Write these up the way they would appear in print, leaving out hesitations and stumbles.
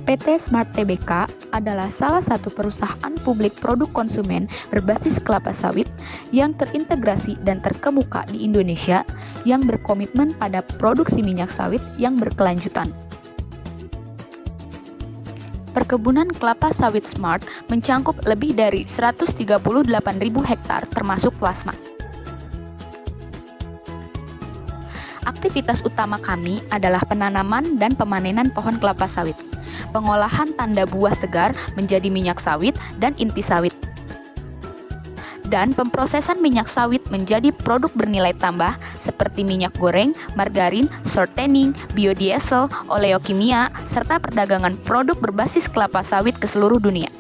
PT Smart Tbk adalah salah satu perusahaan publik produk konsumen berbasis kelapa sawit yang terintegrasi dan terkemuka di Indonesia yang berkomitmen pada produksi minyak sawit yang berkelanjutan. Perkebunan kelapa sawit Smart mencangkup lebih dari 138.000 hektar termasuk plasma. Aktivitas utama kami adalah penanaman dan pemanenan pohon kelapa sawit, pengolahan tanda buah segar menjadi minyak sawit dan inti sawit, dan pemprosesan minyak sawit menjadi produk bernilai tambah seperti minyak goreng, margarin, shortening, biodiesel, oleokimia, serta perdagangan produk berbasis kelapa sawit ke seluruh dunia.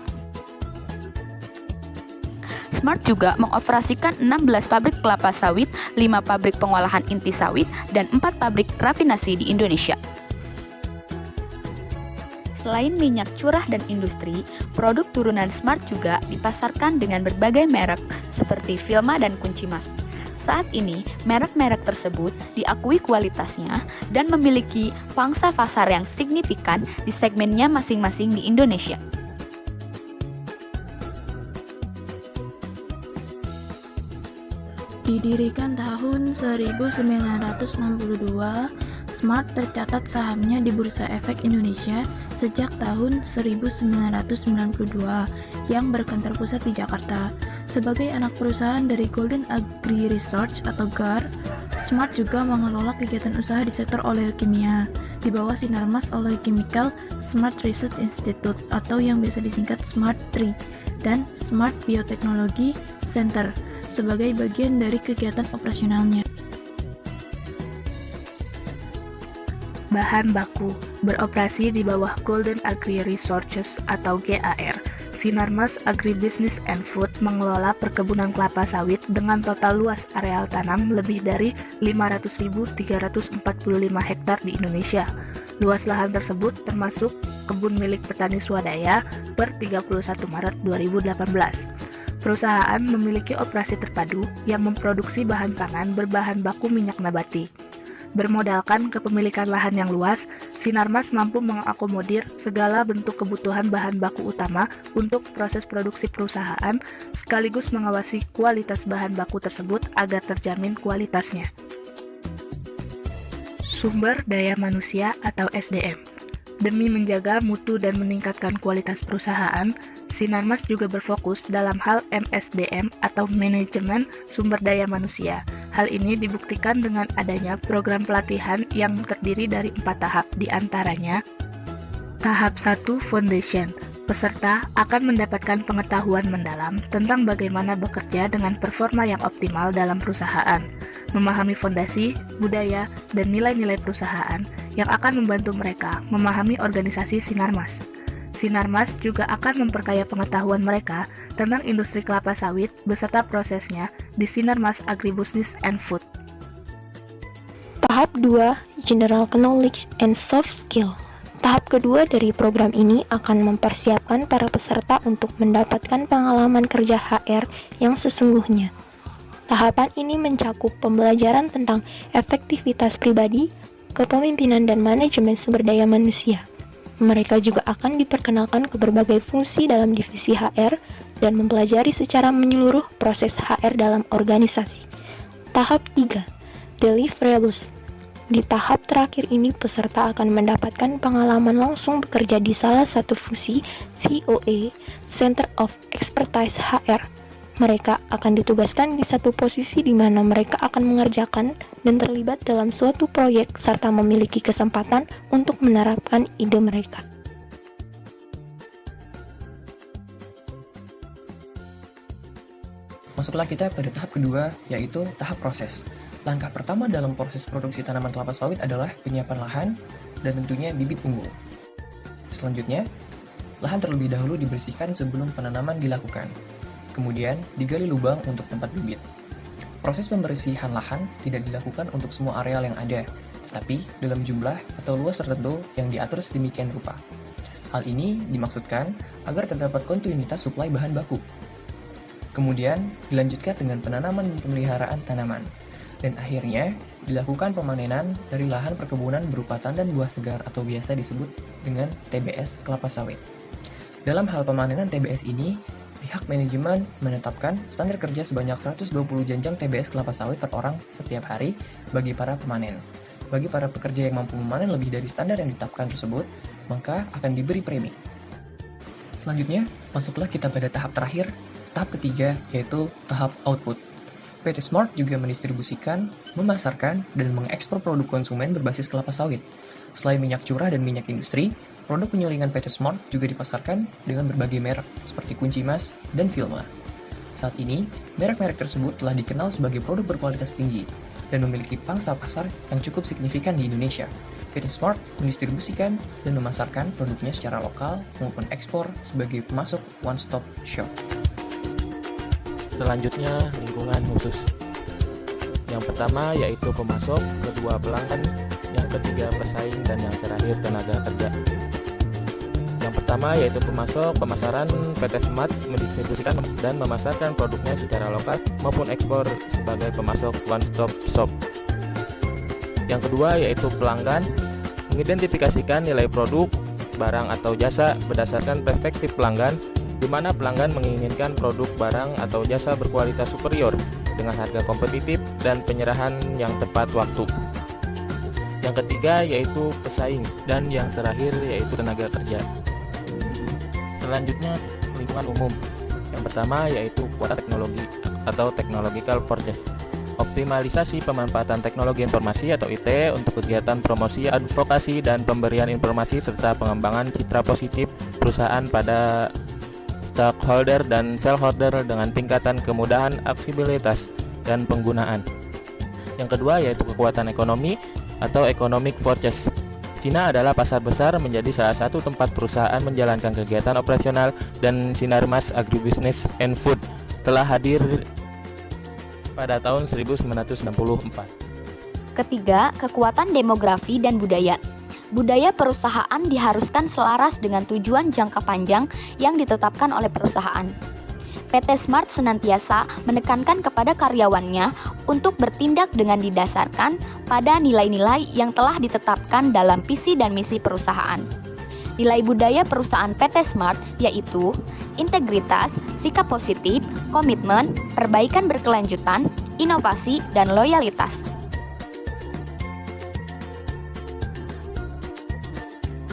Smart juga mengoperasikan 16 pabrik kelapa sawit, 5 pabrik pengolahan inti sawit, dan 4 pabrik rafinasi di Indonesia. Selain minyak curah dan industri, produk turunan Smart juga dipasarkan dengan berbagai merek seperti Vilma dan Kunci Mas. Saat ini, merek-merek tersebut diakui kualitasnya dan memiliki pangsa pasar yang signifikan di segmennya masing-masing di Indonesia. Didirikan tahun 1962, Smart tercatat sahamnya di Bursa Efek Indonesia sejak tahun 1992 yang berkantor pusat di Jakarta. Sebagai anak perusahaan dari Golden Agri Research atau GAR, Smart juga mengelola kegiatan usaha di sektor oleokimia di bawah Sinarmas Oleochemical Smart Research Institute atau yang biasa disingkat Smart 3 dan Smart Biotechnology Center sebagai bagian dari kegiatan operasionalnya. Bahan baku beroperasi di bawah Golden Agri Resources atau GAR. Sinarmas Agribusiness and Food mengelola perkebunan kelapa sawit dengan total luas areal tanam lebih dari 500.345 hektar di Indonesia. Luas lahan tersebut termasuk kebun milik petani swadaya per 31 Maret 2018. Perusahaan memiliki operasi terpadu yang memproduksi bahan pangan berbahan baku minyak nabati. Bermodalkan kepemilikan lahan yang luas, Sinarmas mampu mengakomodir segala bentuk kebutuhan bahan baku utama untuk proses produksi perusahaan, sekaligus mengawasi kualitas bahan baku tersebut agar terjamin kualitasnya. Sumber daya manusia atau SDM. Demi menjaga mutu dan meningkatkan kualitas perusahaan, Sinarmas juga berfokus dalam hal MSDM atau Manajemen Sumber Daya Manusia. Hal ini dibuktikan dengan adanya program pelatihan yang terdiri dari 4 tahap, diantaranya Tahap 1 Foundation. Peserta akan mendapatkan pengetahuan mendalam tentang bagaimana bekerja dengan performa yang optimal dalam perusahaan, memahami fondasi, budaya, dan nilai-nilai perusahaan yang akan membantu mereka memahami organisasi Sinarmas. Sinarmas juga akan memperkaya pengetahuan mereka tentang industri kelapa sawit beserta prosesnya di Sinarmas Agribusiness and Food. Tahap 2, General Knowledge and Soft Skill. Tahap kedua dari program ini akan mempersiapkan para peserta untuk mendapatkan pengalaman kerja HR yang sesungguhnya. Tahapan ini mencakup pembelajaran tentang efektivitas pribadi, kepemimpinan dan manajemen sumber daya manusia. Mereka juga akan diperkenalkan ke berbagai fungsi dalam divisi HR dan mempelajari secara menyeluruh proses HR dalam organisasi. Tahap 3, Deliverables. Di tahap terakhir ini, peserta akan mendapatkan pengalaman langsung bekerja di salah satu fungsi COE, Center of Expertise HR. Mereka akan ditugaskan di satu posisi di mana mereka akan mengerjakan dan terlibat dalam suatu proyek serta memiliki kesempatan untuk menerapkan ide mereka. Masuklah kita pada tahap kedua, yaitu tahap proses. Langkah pertama dalam proses produksi tanaman kelapa sawit adalah penyiapan lahan dan tentunya bibit unggul. Selanjutnya, lahan terlebih dahulu dibersihkan sebelum penanaman dilakukan. Kemudian, digali lubang untuk tempat bibit. Proses pembersihan lahan tidak dilakukan untuk semua areal yang ada, tetapi dalam jumlah atau luas tertentu yang diatur sedemikian rupa. Hal ini dimaksudkan agar terdapat kontinuitas suplai bahan baku. Kemudian, dilanjutkan dengan penanaman dan pemeliharaan tanaman. Dan akhirnya, dilakukan pemanenan dari lahan perkebunan berupa tandan buah segar atau biasa disebut dengan TBS kelapa sawit. Dalam hal pemanenan TBS ini, pihak manajemen menetapkan standar kerja sebanyak 120 janjang TBS kelapa sawit per orang setiap hari bagi para pemanen. Bagi para pekerja yang mampu memanen lebih dari standar yang ditetapkan tersebut, maka akan diberi premi. Selanjutnya, masuklah kita pada tahap terakhir, tahap ketiga, yaitu tahap output. PT Smart juga mendistribusikan, memasarkan, dan mengekspor produk konsumen berbasis kelapa sawit. Selain minyak curah dan minyak industri, produk penyulingan PT Smart juga dipasarkan dengan berbagai merek seperti Kunci Mas dan Vilma. Saat ini, merek-merek tersebut telah dikenal sebagai produk berkualitas tinggi dan memiliki pangsa pasar yang cukup signifikan di Indonesia. PT Smart mendistribusikan dan memasarkan produknya secara lokal maupun ekspor sebagai pemasok one-stop shop. Selanjutnya, lingkungan khusus. Yang pertama yaitu pemasok, kedua pelanggan, yang ketiga pesaing, dan yang terakhir tenaga kerja. Yang pertama yaitu pemasok, pemasaran. PT Smart mendistribusikan dan memasarkan produknya secara lokal maupun ekspor sebagai pemasok one-stop shop. Yang kedua yaitu pelanggan, mengidentifikasikan nilai produk, barang atau jasa berdasarkan perspektif pelanggan, di mana pelanggan menginginkan produk, barang, atau jasa berkualitas superior dengan harga kompetitif dan penyerahan yang tepat waktu. Yang ketiga yaitu pesaing, dan yang terakhir yaitu tenaga kerja. Selanjutnya, lingkungan umum. Yang pertama yaitu kekuatan teknologi atau technological purchase. Optimalisasi pemanfaatan teknologi informasi atau IT untuk kegiatan promosi, advokasi, dan pemberian informasi serta pengembangan citra positif perusahaan pada stakeholder dan shareholder dengan tingkatan kemudahan, aksesibilitas, dan penggunaan. Yang kedua yaitu kekuatan ekonomi atau economic forces. Cina adalah pasar besar, menjadi salah satu tempat perusahaan menjalankan kegiatan operasional, dan Sinarmas Agribusiness and Food telah hadir pada tahun 1964. Ketiga, kekuatan demografi dan budaya. Budaya perusahaan diharuskan selaras dengan tujuan jangka panjang yang ditetapkan oleh perusahaan. PT Smart senantiasa menekankan kepada karyawannya untuk bertindak dengan didasarkan pada nilai-nilai yang telah ditetapkan dalam visi dan misi perusahaan. Nilai budaya perusahaan PT Smart yaitu integritas, sikap positif, komitmen, perbaikan berkelanjutan, inovasi, dan loyalitas.